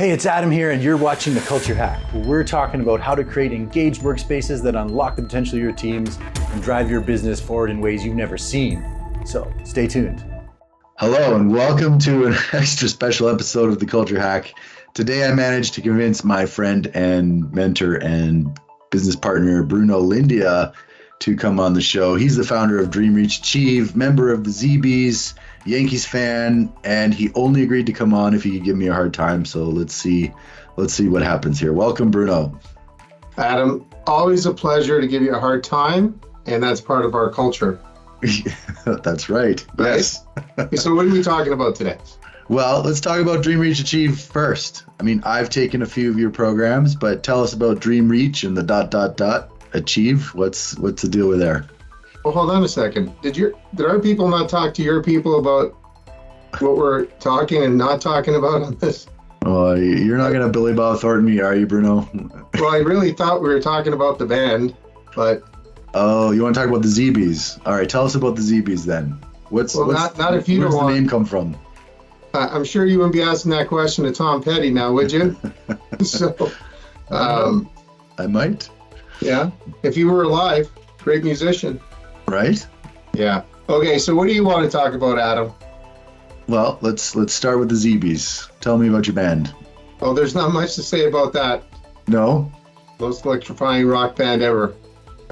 Hey, it's Adam here, and you're watching The Culture Hack, where we're talking about how to create engaged workspaces that unlock the potential of your teams and drive your business forward in ways you've never seen. So stay tuned. Hello, and welcome to an extra special episode of The Culture Hack. Today, I managed to convince my friend and mentor and business partner, Bruno Lindia, to come on the show. He's the founder of Dream Reach Achieve, member of the ZBs, Yankees fan, and he only agreed to come on if he could give me a hard time. So let's see what happens here. Welcome, Bruno. Adam, always a pleasure to give you a hard time, and that's part of our culture. That's right. Yes. So what are we talking about today? Well, let's talk about Dream Reach Achieve first. I mean, I've taken a few of your programs, but tell us about Dream Reach and the ... Achieve. What's the deal with there? Well, hold on a second. Did our people not talk to your people about what we're talking and not talking about on this? Oh, you're not going to Billy Bob Thornton me, are you, Bruno? Well, I really thought we were talking about the band, but... Oh, you want to talk about the ZBs? All right, tell us about the ZBs then. Where's the name come from? I'm sure you wouldn't be asking that question to Tom Petty now, would you? I might. Yeah, if you were alive, great musician. Right? Yeah. Okay, so what do you want to talk about, Adam? Well, let's start with the ZBs. Tell me about your band. Oh, there's not much to say about that. No? Most electrifying rock band ever.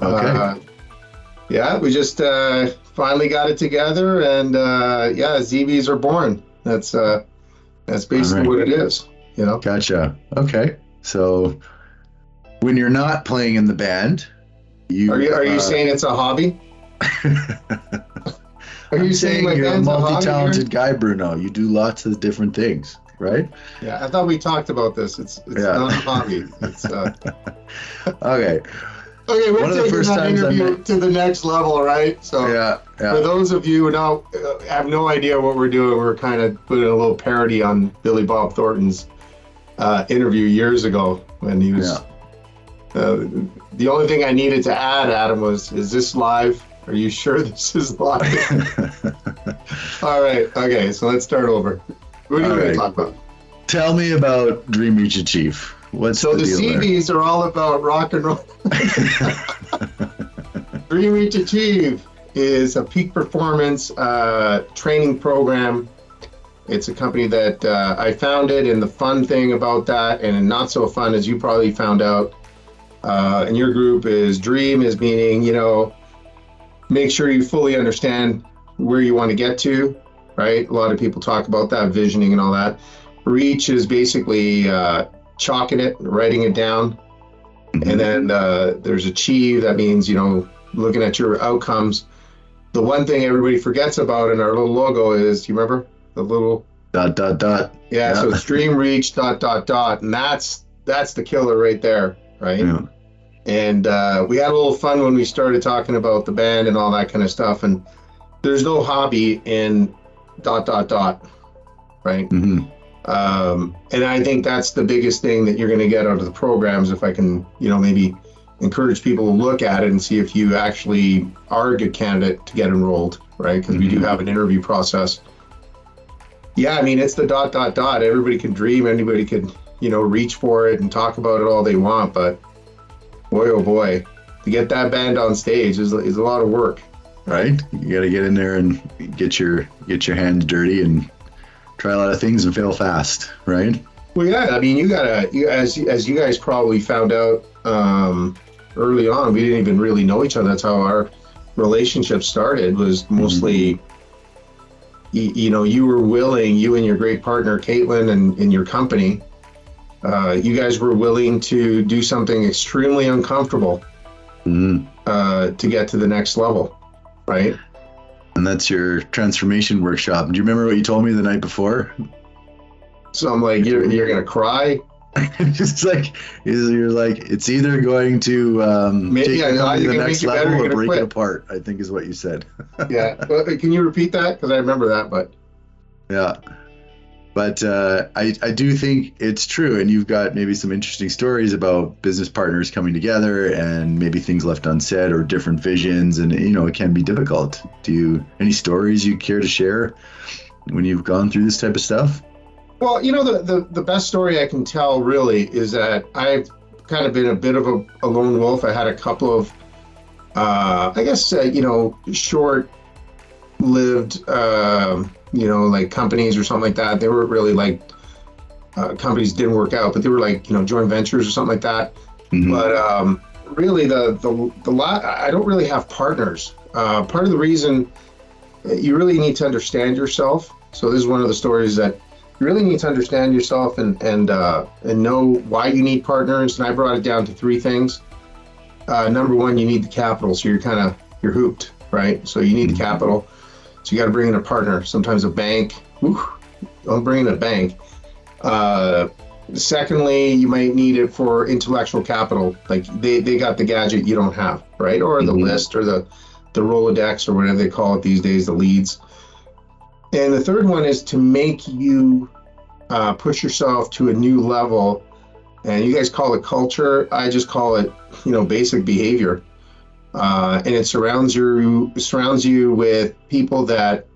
Okay. Yeah, we just finally got it together, and ZBs are born. That's basically what it is. You know. Gotcha. Okay. So when you're not playing in the band, are you saying it's a hobby? Are you saying you're a multi-talented guy, Bruno? You do lots of different things, right? Yeah, I thought we talked about this. It's not a hobby. It's Okay. Okay, we're taking that interview to the next level, right? So for those of you who have no idea what we're doing, we're kind of putting a little parody on Billy Bob Thornton's interview years ago when he was... the only thing I needed to add, Adam, was, is this live? Are you sure this is live? All right. Okay, so let's start over. What are you going to talk about? Tell me about Dream Reach Achieve. What's the deal CVs are all about rock and roll. Dream Reach Achieve is a peak performance training program. It's a company that I founded, and the fun thing about that, and not so fun as you probably found out, in your group, is dream is meaning, make sure you fully understand where you want to get to, right? A lot of people talk about that, visioning and all that. Reach is basically chalking it, writing it down. Mm-hmm. And then there's achieve, that means, looking at your outcomes. The one thing everybody forgets about in our little logo is, you remember the little ... Yeah, so it's dream reach ... And that's the killer right there, right? Yeah. And we had a little fun when we started talking about the band and all that kind of stuff. And there's no hobby in ... right? Mm-hmm. And I think that's the biggest thing that you're going to get out of the programs. If I can, maybe encourage people to look at it and see if you actually are a good candidate to get enrolled, right? Because we do have an interview process. Yeah, I mean, it's the ... Everybody can dream. Anybody can, reach for it and talk about it all they want. But boy, oh boy, to get that band on stage is a lot of work. Right? You got to get in there and get your hands dirty and try a lot of things and fail fast, right? Well, yeah. I mean, as you guys probably found out early on, we didn't even really know each other. That's how our relationship started. Was mostly, you were willing, you and your great partner Caitlin and your company. You guys were willing to do something extremely uncomfortable to get to the next level, right? And that's your transformation workshop. Do you remember what you told me the night before? So I'm like, you're gonna cry? Just like you're like, it's either going to take the company to the next level or break it apart, I think is what you said. Yeah. Well, can you repeat that? Because I remember that, but yeah. But I do think it's true, and you've got maybe some interesting stories about business partners coming together and maybe things left unsaid or different visions, and it can be difficult. Any stories you care to share when you've gone through this type of stuff? Well, the best story I can tell really is that I've kind of been a bit of a lone wolf. I had a couple of, I guess, short-lived, like companies or something like that. They were really like companies didn't work out, but they were like, joint ventures or something like that. Mhm. But really, the lot, I don't really have partners. Part of the reason you really need to understand yourself. So this is one of the stories that you really need to understand yourself and know why you need partners. And I brought it down to three things. Number one, you need the capital. So you're hooped, right? So you need the capital. So you got to bring in a partner, sometimes a bank. Whew, don't bring in a bank. Secondly, you might need it for intellectual capital. Like they got the gadget you don't have, right? Or the list or the Rolodex or whatever they call it these days, the leads. And the third one is to make you push yourself to a new level. And you guys call it culture. I just call it, basic behavior. And it surrounds you with people that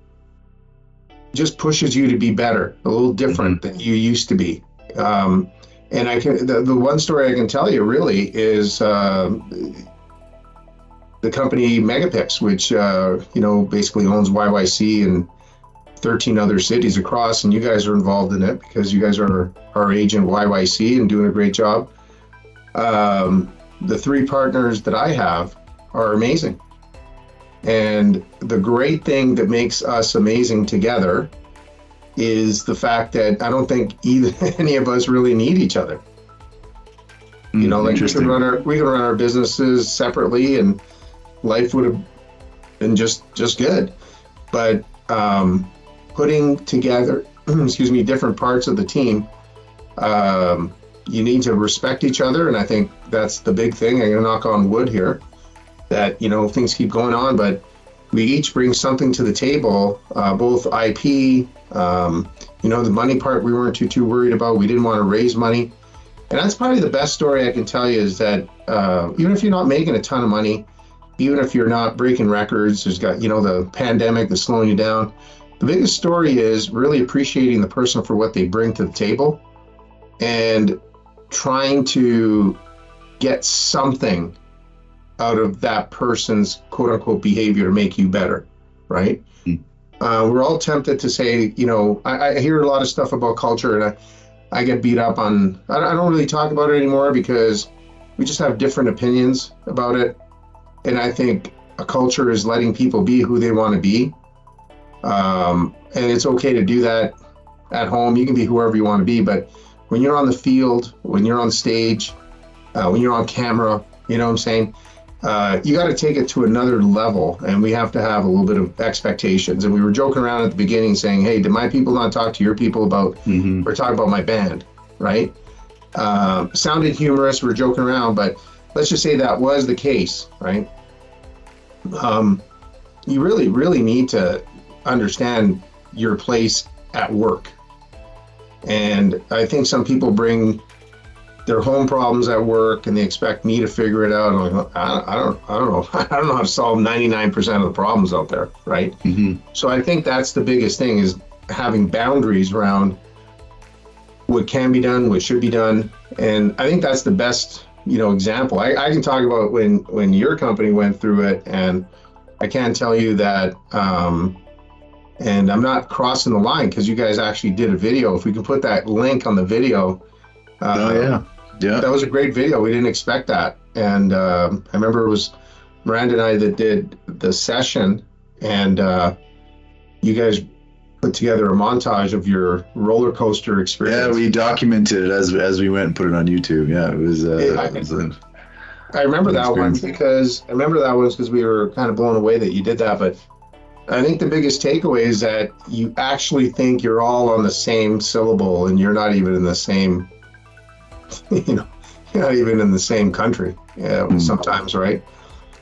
just pushes you to be better, a little different than you used to be. And the one story I can tell you really is the company Megapix, which basically owns YYC and 13 other cities across, and you guys are involved in it because you guys are our agent YYC and doing a great job. The three partners that I have are amazing. And the great thing that makes us amazing together is the fact that I don't think any of us really need each other. Like we can run our businesses separately and life would have been just good. But putting together, different parts of the team, you need to respect each other. And I think that's the big thing. I'm going to knock on wood here that, things keep going on, but we each bring something to the table, both IP, the money part we weren't too worried about. We didn't want to raise money. And that's probably the best story I can tell you is that even if you're not making a ton of money, even if you're not breaking records, there's got, the pandemic that's slowing you down. The biggest story is really appreciating the person for what they bring to the table and trying to get something out of that person's quote unquote behavior to make you better, right? We're all tempted to say, I hear a lot of stuff about culture and I get beat up on, I don't really talk about it anymore because we just have different opinions about it. And I think a culture is letting people be who they want to be. And it's okay to do that at home. You can be whoever you want to be, but when you're on the field, when you're on stage, when you're on camera, you know what I'm saying? You got to take it to another level, and we have to have a little bit of expectations. And we were joking around at the beginning saying, hey, did my people not talk to your people about, we're talking about my band, right? Sounded humorous, we're joking around, but let's just say that was the case, right? You really, really need to understand your place at work. And I think some people bring their home problems at work and they expect me to figure it out. And I don't know. I don't know how to solve 99% of the problems out there, right? So I think that's the biggest thing is having boundaries around what can be done, what should be done. And I think that's the best, example. I can talk about when your company went through it, and I can tell you that, and I'm not crossing the line because you guys actually did a video. If we can put that link on the video. Yeah, that was a great video. We didn't expect that. And I remember it was Miranda and I that did the session, and you guys put together a montage of your roller coaster experience. Yeah, we documented it as we went and put it on YouTube. Yeah, it was. I remember that one because we were kind of blown away that you did that. But I think the biggest takeaway is that you actually think you're all on the same syllable, and you're not even in the same. You're not even in the same country sometimes, right?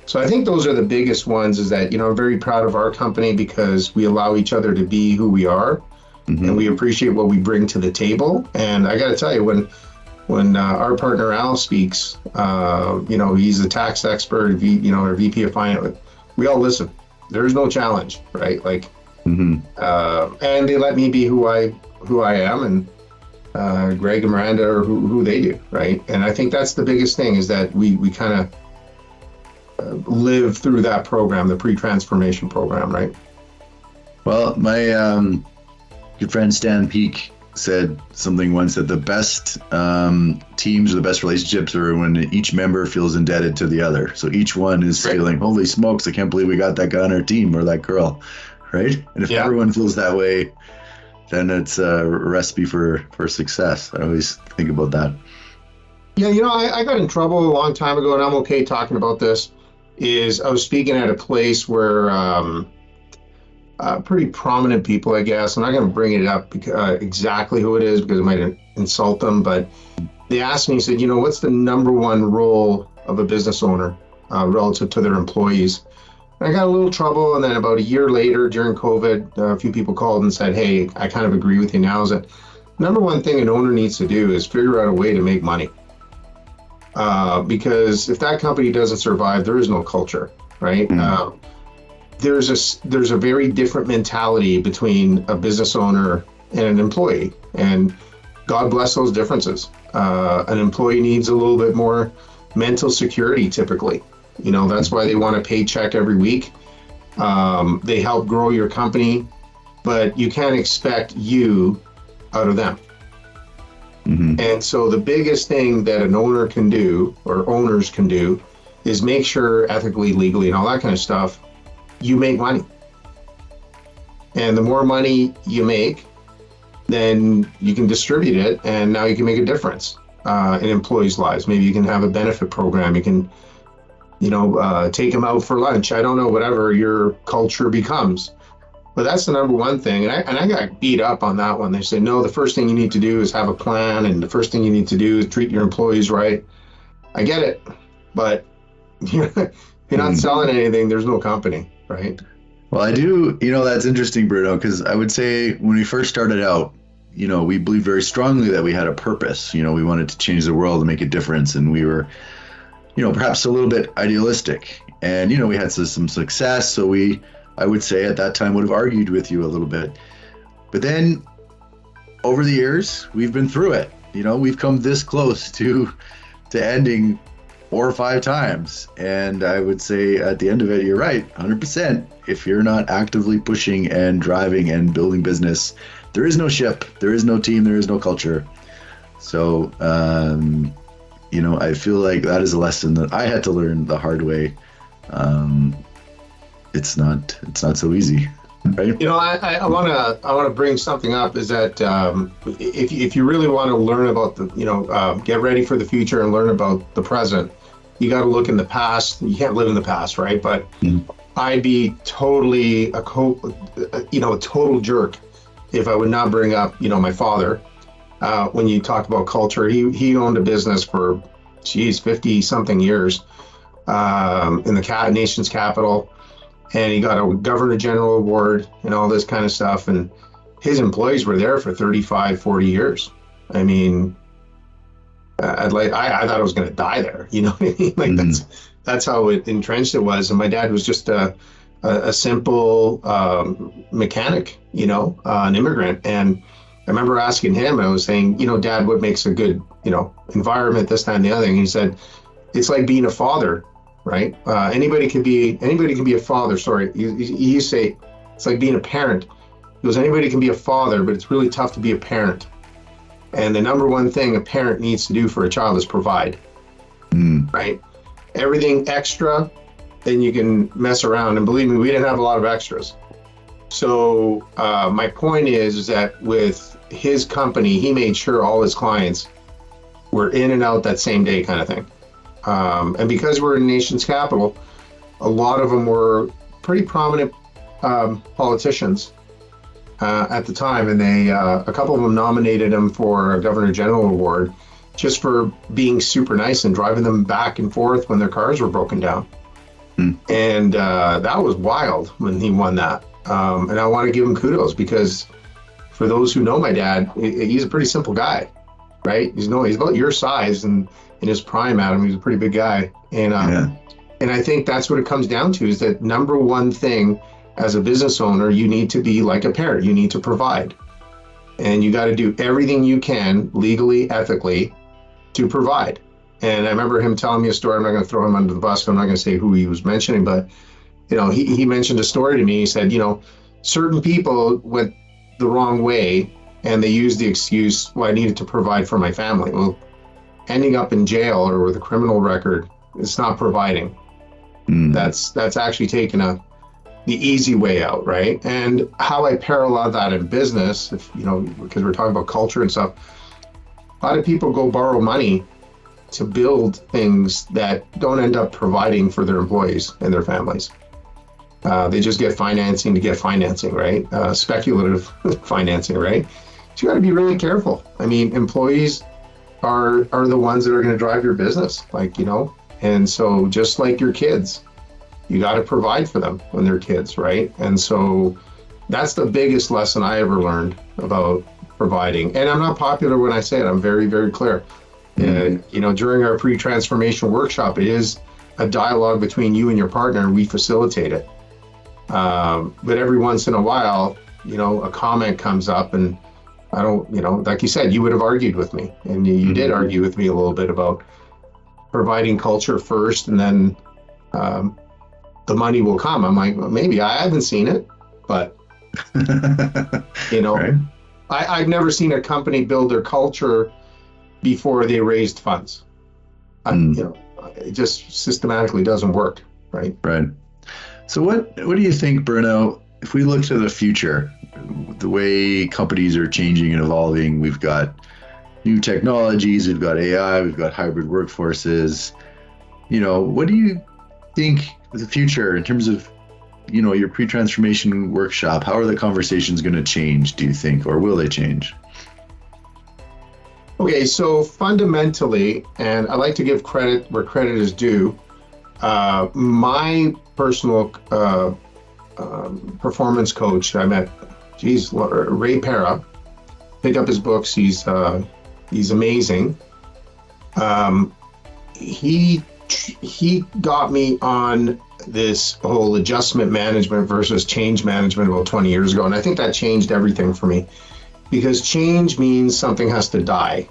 So I think those are the biggest ones is that, I'm very proud of our company because we allow each other to be who we are and we appreciate what we bring to the table. And I got to tell you, when our partner Al speaks, he's a tax expert, or VP of finance, we all listen. There is no challenge, right? Like, and they let me be who I who I am, and Greg and Miranda are who they do, right? And I think that's the biggest thing, is that we kind of live through that program, the pre-transformation program, right? Well, my good friend Stan Peake said something once, that the best teams or the best relationships are when each member feels indebted to the other. So each one is feeling, holy smokes, I can't believe we got that guy on our team or that girl, right? And if everyone feels that way, then it's a recipe for success. I always think about that. Yeah, you know, I got in trouble a long time ago, and I'm okay talking about this, is I was speaking at a place where pretty prominent people, I guess, I'm not going to bring it up exactly who it is because it might insult them, but they asked me, said, you know, what's the number one role of a business owner relative to their employees? And I got a little trouble, and then about a year later during COVID, a few people called and said, hey, I kind of agree with you now, is that number one thing an owner needs to do is figure out a way to make money. Because if that company doesn't survive, there is no culture, right? Mm-hmm. There's a very different mentality between a business owner and an employee, and God bless those differences. An employee needs a little bit more mental security typically. You know, that's why they want a paycheck every week. They help grow your company, but you can't expect you out of them. Mm-hmm. And so the biggest thing that an owner can do, or owners can do, is make sure ethically, legally, and all that kind of stuff, you make money. And the more money you make, then you can distribute it, and now you can make a difference in employees' lives. Maybe you can have a benefit program. You can, take them out for lunch. I don't know, whatever your culture becomes. But that's the number one thing. And I got beat up on that one. They said, no, the first thing you need to do is have a plan, and the first thing you need to do is treat your employees right. I get it, but you're not selling anything, there's no company, right? Well, I do, that's interesting, Bruno, because I would say when we first started out, we believed very strongly that we had a purpose. We wanted to change the world and make a difference. And we were, perhaps a little bit idealistic. And, we had some success. So I would say at that time would have argued with you a little bit. But then over the years, we've been through it. We've come this close to ending 4 or 5 times. And I would say at the end of it, you're right, 100%. If you're not actively pushing and driving and building business, there is no ship, there is no team, there is no culture. So, I feel like that is a lesson that I had to learn the hard way. It's not so easy, right? I want to bring something up, is that if you really want to learn about get ready for the future and learn about the present, you got to look in the past. You can't live in the past, right? But I'd be totally a total jerk if I would not bring up, my father. When you talk about culture, he owned a business for 50 something years in the nation's capital. And he got a Governor General Award and all this kind of stuff. And his employees were there for 35, 40 years. I mean, I thought I was going to die there. You know what I mean? Like that's how entrenched it was. And my dad was just a simple mechanic, an immigrant. And I remember asking him, I was saying, Dad, what makes a good, environment, this, that, and the other thing? He said, it's like being a father. Right? Anybody can be a father. Sorry. He used to say, it's like being a parent. He goes, anybody can be a father, but it's really tough to be a parent. And the number one thing a parent needs to do for a child is provide. Right? Everything extra, then you can mess around. And believe me, we didn't have a lot of extras. So my point is that with his company, he made sure all his clients were in and out that same day kind of thing. And because we're in the nation's capital, a lot of them were pretty prominent politicians at the time, and a couple of them nominated him for a Governor General Award just for being super nice and driving them back and forth when their cars were broken down. And that was wild when he won that. And I want to give him kudos, because for those who know my dad, he's a pretty simple guy, right? He's about your size, and in his prime, Adam, he was a pretty big guy. And and I think that's what it comes down to, is that number one thing as a business owner, you need to be like a parent. You need to provide. and you got to do everything you can legally, ethically, to provide. And I remember him telling me a story. I'm not going to throw him under the bus. I'm not going to say who he was mentioning, but he mentioned a story to me. He said, certain people went the wrong way and they used the excuse, well, I needed to provide for my family. Well, ending up in jail or with a criminal record, it's not providing. That's actually taking the easy way out, right? And how I parallel that in business, because we're talking about culture and stuff, a lot of people go borrow money to build things that don't end up providing for their employees and their families. They just get financing to get financing, right? Speculative financing, right? So you got to be really careful. I mean, employees are the ones that are going to drive your business, and so just like your kids, you got to provide for them when they're kids, right? And so that's the biggest lesson I ever learned about providing. And I'm not popular when I say it. I'm very, very clear. During our pre-transformation workshop, it is a dialogue between you and your partner, and we facilitate it. But every once in a while, a comment comes up, and I don't, like you said, you would have argued with me, and you did argue with me a little bit about providing culture first, and then the money will come. I'm like, well, maybe I haven't seen it, but Right. I've never seen a company build their culture before they raised funds. It just systematically doesn't work, right? Right. So what do you think, Bruno, if we look to the future, the way companies are changing and evolving, we've got new technologies, we've got AI, we've got hybrid workforces. What do you think the future in terms of, your pre-transformation workshop? How are the conversations going to change, do you think, or will they change? Okay, so fundamentally, and I like to give credit where credit is due, my personal performance coach, I met, Ray Para, pick up his books. He's amazing. He got me on this whole adjustment management versus change management about 20 years ago, and I think that changed everything for me, because change means something has to die.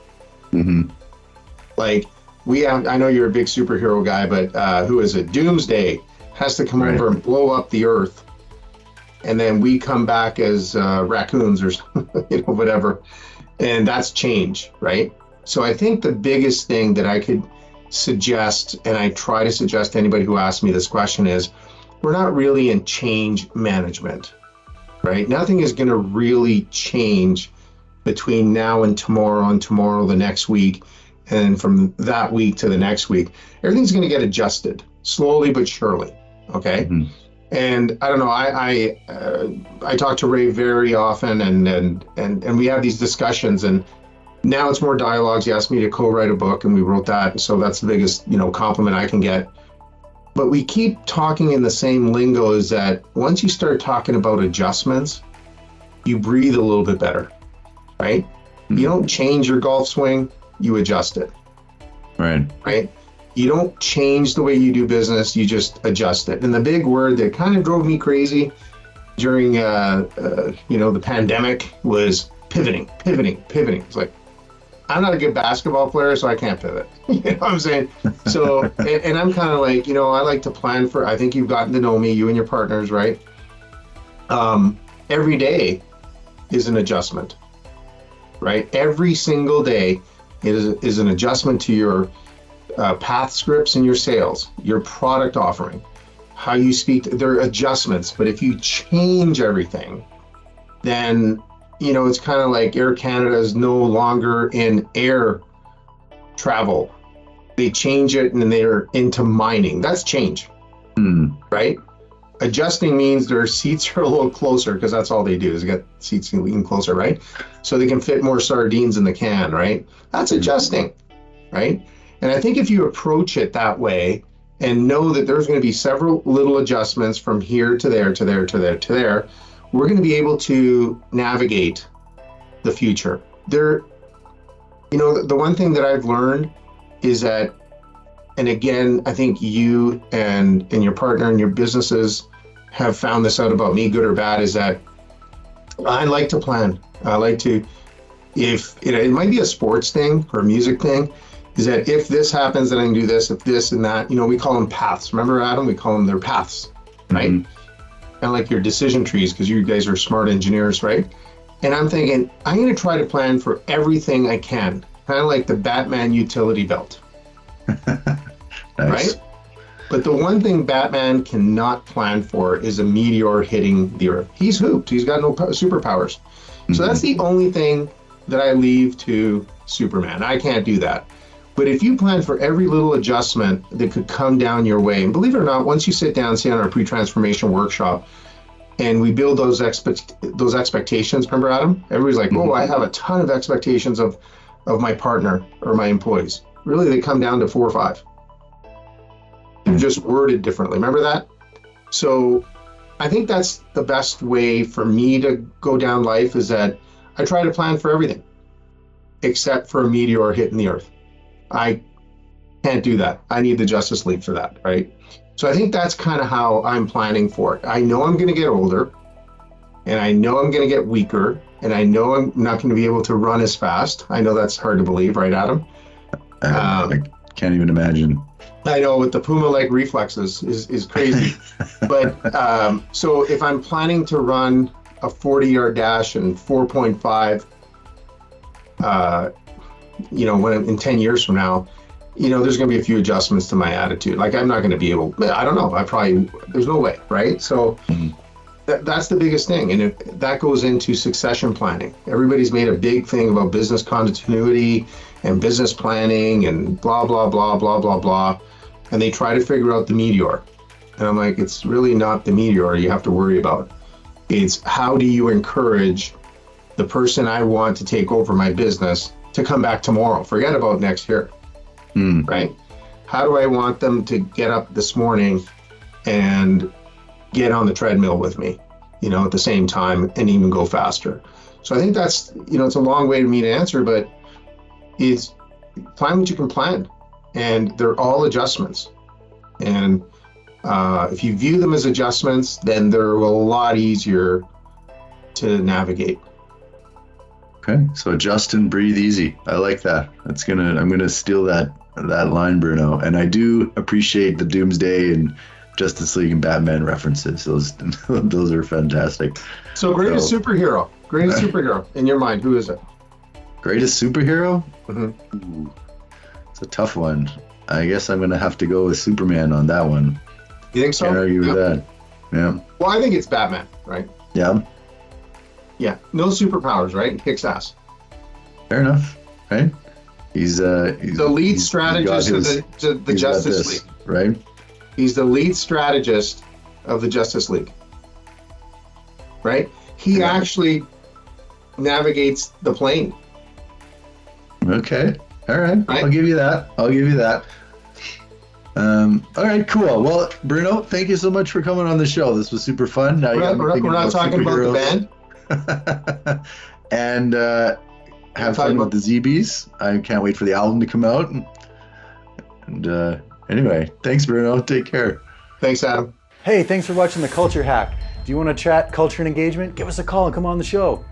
Like I know you're a big superhero guy, but who is it? Doomsday has to come over and blow up the earth, and then we come back as raccoons or whatever, and that's change, right? So I think the biggest thing that I could suggest, and I try to suggest to anybody who asks me this question, is we're not really in change management, right? Nothing is going to really change between now and tomorrow the next week, and from that week to the next week. Everything's going to get adjusted slowly but surely, okay? And I don't know, I talk to Ray very often, and we have these discussions, and now it's more dialogues. He asked me to co-write a book, and we wrote that, so that's the biggest compliment I can get. But we keep talking in the same lingo, is that once you start talking about adjustments, you breathe a little bit better, right? You don't change your golf swing, you adjust it. Right? You don't change the way you do business, you just adjust it. And the big word that kind of drove me crazy during the pandemic was pivoting. It's like, I'm not a good basketball player, so I can't pivot. You know what I'm saying? So, and I'm kind of like, I like to plan for, I think you've gotten to know me, you and your partners, right? Every day is an adjustment, right? Every single day is an adjustment to your path scripts and your sales, your product offering, how you speak. They're adjustments, but if you change everything, then it's kind of like Air Canada is no longer in air travel. They change it and they're into mining. That's change, right? Adjusting means their seats are a little closer, because that's all they do is get seats even closer, right? So they can fit more sardines in the can, right? That's adjusting, right? And I think if you approach it that way and know that there's going to be several little adjustments from here to there, to there, to there, to there, we're going to be able to navigate the future. The one thing that I've learned is that, and again, I think you and your partner and your businesses have found this out about me, good or bad, is that I like to plan. I like to if it might be a sports thing or a music thing, is that if this happens, then I can do this, if this and that, we call them paths. Remember, Adam? We call them their paths, right? Kind of like your decision trees, because you guys are smart engineers, right? And I'm thinking, I'm going to try to plan for everything I can, kind of like the Batman utility belt. Nice. Right? But the one thing Batman cannot plan for is a meteor hitting the Earth. He's hooped. He's got no superpowers. So that's the only thing that I leave to Superman. I can't do that. But if you plan for every little adjustment that could come down your way, and believe it or not, once you sit down, say on our pre-transformation workshop, and we build those expectations, remember, Adam? Everybody's like, oh, I have a ton of expectations of my partner or my employees. Really, they come down to 4 or 5. They're just worded differently. Remember that? So I think that's the best way for me to go down life, is that I try to plan for everything except for a meteor hitting the Earth. I can't do that. I need the Justice League for that, right? So I think that's kind of how I'm planning for it. I know I'm going to get older, and I know I'm going to get weaker, and I know I'm not going to be able to run as fast. I know that's hard to believe, right, Adam? I can't even imagine. I know, with the Puma-like reflexes is crazy. But so if I'm planning to run a 40-yard dash in 4.5, when in 10 years from now, there's going to be a few adjustments to my attitude. Like, I'm not going to be able, I don't know, there's no way, right? So that's the biggest thing. And if that goes into succession planning, everybody's made a big thing about business continuity and business planning and blah, blah, blah, blah, blah, blah. And they try to figure out the meteor. And I'm like, it's really not the meteor you have to worry about. It's how do you encourage the person I want to take over my business to come back tomorrow? Forget about next year, right? How do I want them to get up this morning and get on the treadmill with me, at the same time, and even go faster? So I think that's, it's a long way to me to answer, but it's plan what you can plan. And they're all adjustments. And if you view them as adjustments, then they're a lot easier to navigate. Okay, so adjust and breathe easy. I like that. I'm gonna steal that line, Bruno. And I do appreciate the Doomsday and Justice League and Batman references. Those are fantastic. So greatest superhero in your mind, who is it? Greatest superhero? Mm-hmm. Ooh, it's a tough one. I guess I'm gonna have to go with Superman on that one. You think so? Can't argue with that. Yeah. Well, I think it's Batman, right? Yeah. Yeah. No superpowers, right? He kicks ass. Fair enough. Right? He's the lead strategist of the Justice League. Right? He's the lead strategist of the Justice League. Right? He actually navigates the plane. Okay. All right. Right? I'll give you that. All right, cool. Well, Bruno, thank you so much for coming on the show. This was super fun. Now we're not talking about the band. And have fun with the ZBs. I can't wait for the album to come out. And anyway, thanks, Bruno. Take care. Thanks, Adam. Hey, thanks for watching The Culture Hack. Do you want to chat culture and engagement? Give us a call and come on the show.